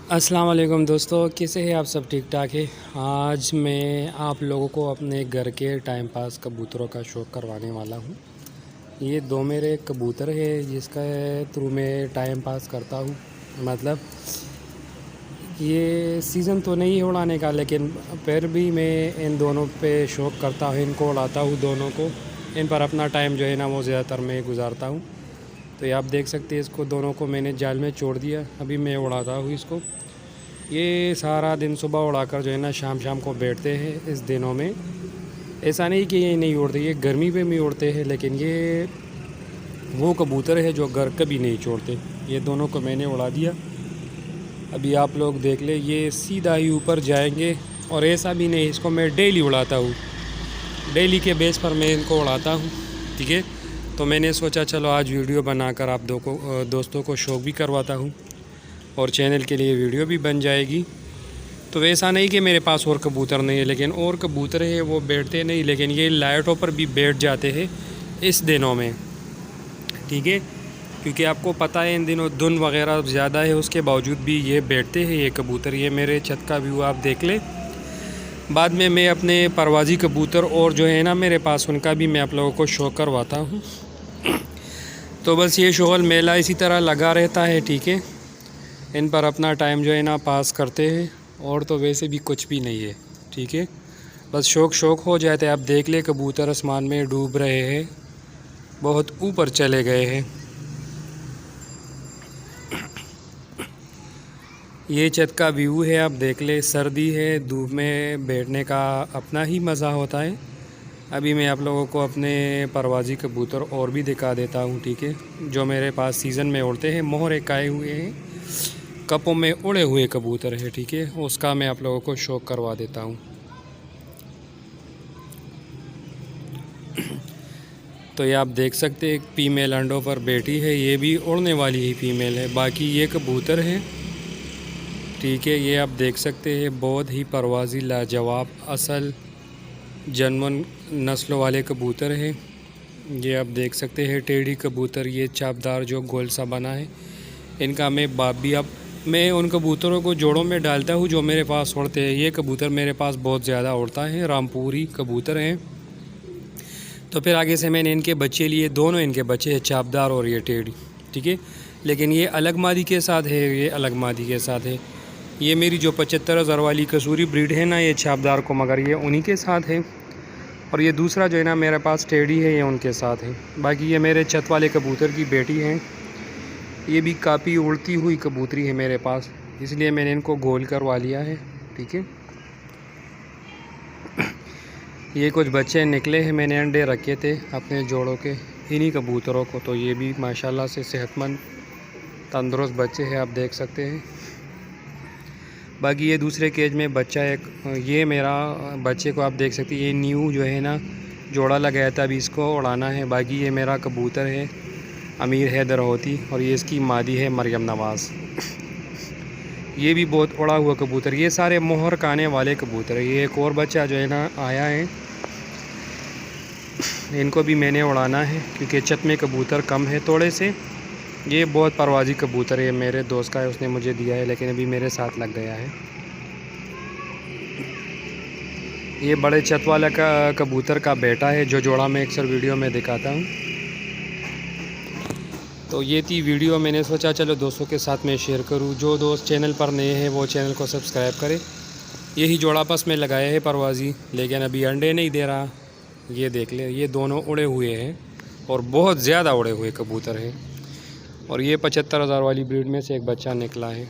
अस्सलाम वालेकुम दोस्तों, कैसे हैं आप सब? ठीक ठाक है। आज मैं आप लोगों को अपने घर के टाइम पास कबूतरों का शौक़ करवाने वाला हूँ। ये दो मेरे कबूतर है जिसका थ्रू मैं टाइम पास करता हूँ। मतलब ये सीज़न तो नहीं है उड़ाने का, लेकिन फिर भी मैं इन दोनों पे शौक़ करता हूँ, इनको उड़ाता हूँ दोनों को। इन पर अपना टाइम जो है ना वो ज़्यादातर मैं गुजारता हूँ। तो ये आप देख सकते हैं, इसको दोनों को मैंने जाल में छोड़ दिया, अभी मैं उड़ाता हूँ इसको। ये सारा दिन सुबह उड़ाकर जो है ना शाम को बैठते हैं। इस दिनों में ऐसा नहीं कि ये नहीं उड़ते, ये गर्मी पे भी उड़ते हैं, लेकिन ये वो कबूतर है जो घर कभी नहीं छोड़ते। ये दोनों को मैंने उड़ा दिया, अभी आप लोग देख ले, ये सीधा ही ऊपर जाएंगे। और ऐसा भी नहीं, इसको मैं डेली उड़ाता हूँ, डेली के बेस पर मैं इनको उड़ाता हूँ, ठीक है। तो मैंने सोचा चलो आज वीडियो बनाकर आप दोस्तों को शौक़ भी करवाता हूँ और चैनल के लिए वीडियो भी बन जाएगी। तो ऐसा नहीं कि मेरे पास और कबूतर नहीं है, लेकिन और कबूतर है वो बैठते नहीं, लेकिन ये लाइटों पर भी बैठ जाते हैं इस दिनों में, ठीक है। क्योंकि आपको पता है इन दिनों धुंध वगैरह ज़्यादा है, उसके बावजूद भी ये बैठते हैं ये कबूतर। ये मेरे छत का व्यू आप देख ले। बाद में मैं अपने परवाज़ी कबूतर और जो है ना मेरे पास, उनका भी मैं आप लोगों को शौक़ करवाता हूँ। तो बस ये शोगल मेला इसी तरह लगा रहता है, ठीक है। इन पर अपना टाइम जो है ना पास करते हैं, और तो वैसे भी कुछ भी नहीं है, ठीक है। बस शौक़ हो जाते हैं। आप देख ले कबूतर आसमान में डूब रहे हैं, बहुत ऊपर चले गए हैं। ये छत का व्यू है, आप देख ले। सर्दी है, धूप में बैठने का अपना ही मज़ा होता है। अभी मैं आप लोगों को अपने परवाज़ी कबूतर और भी दिखा देता हूँ, ठीक है, जो मेरे पास सीज़न में उड़ते हैं। मोहर एक आए हुए हैं, कपों में उड़े हुए कबूतर है, ठीक है, उसका मैं आप लोगों को शौक़ करवा देता हूँ। तो ये आप देख सकते हैं, एक फीमेल अंडों पर बैठी है, ये भी उड़ने वाली ही फीमेल है। बाकी ये कबूतर है, ठीक है। ये आप देख सकते हैं, बहुत ही परवाज़ी लाजवाब असल जनवन नस्लों वाले कबूतर हैं। ये आप देख सकते हैं टेढ़ी कबूतर, ये चापदार जो गोल सा बना है, इनका मैं बाप भी। अब मैं उन कबूतरों को जोड़ों में डालता हूँ जो मेरे पास उड़ते हैं। ये कबूतर मेरे पास बहुत ज़्यादा उड़ता है, रामपुरी कबूतर हैं। तो फिर आगे से मैंने इनके बच्चे लिए, दोनों इनके बच्चे हैं, चापदार और ये टेढ़ी, ठीक है। लेकिन ये अलग मादी के साथ है, ये अलग मादी के साथ है। ये मेरी जो 75,000 वाली कसूरी ब्रीड है ना, ये चापदार को, मगर ये उन्हीं के साथ है। और ये दूसरा जो है ना मेरे पास टेढ़ी है, ये उनके साथ है। बाकी ये मेरे छत वाले कबूतर की बेटी हैं, ये भी काफ़ी उड़ती हुई कबूतरी है मेरे पास, इसलिए मैंने इनको गोल करवा लिया है, ठीक है। ये कुछ बच्चे निकले हैं, मैंने अंडे रखे थे अपने जोड़ों के, इन्हीं कबूतरों को। तो ये भी माशाल्लाह से सेहतमंद तंदुरुस्त बच्चे हैं, आप देख सकते हैं। बाकी ये दूसरे केज में बच्चा एक, ये मेरा बच्चे को आप देख सकते हैं, ये न्यू जो है ना जोड़ा लगाया था, अभी इसको उड़ाना है। बाकी ये मेरा कबूतर है अमीर हैदर होती, और ये इसकी मादी है मरियम नवाज़। ये भी बहुत उड़ा हुआ कबूतर, ये सारे मोहर काने वाले कबूतर है। ये एक और बच्चा जो है ना आया है, इनको भी मैंने उड़ाना है क्योंकि छत में कबूतर कम है थोड़े से। ये बहुत परवाज़ी कबूतर है, मेरे दोस्त का है, उसने मुझे दिया है, लेकिन अभी मेरे साथ लग गया है। ये बड़े छत वाला का कबूतर का बेटा है, जो जोड़ा मैं अक्सर वीडियो में दिखाता हूँ। तो ये थी वीडियो, मैंने सोचा चलो दोस्तों के साथ मैं शेयर करूँ। जो दोस्त चैनल पर नए हैं वो चैनल को सब्सक्राइब करें। यही जोड़ा आपस में लगाया है परवाज़ी, लेकिन अभी अंडे नहीं दे रहा। ये देख ले, ये दोनों उड़े हुए हैं और बहुत ज़्यादा उड़े हुए कबूतर हैं। और ये 75,000 वाली ब्रीड में से एक बच्चा निकला है।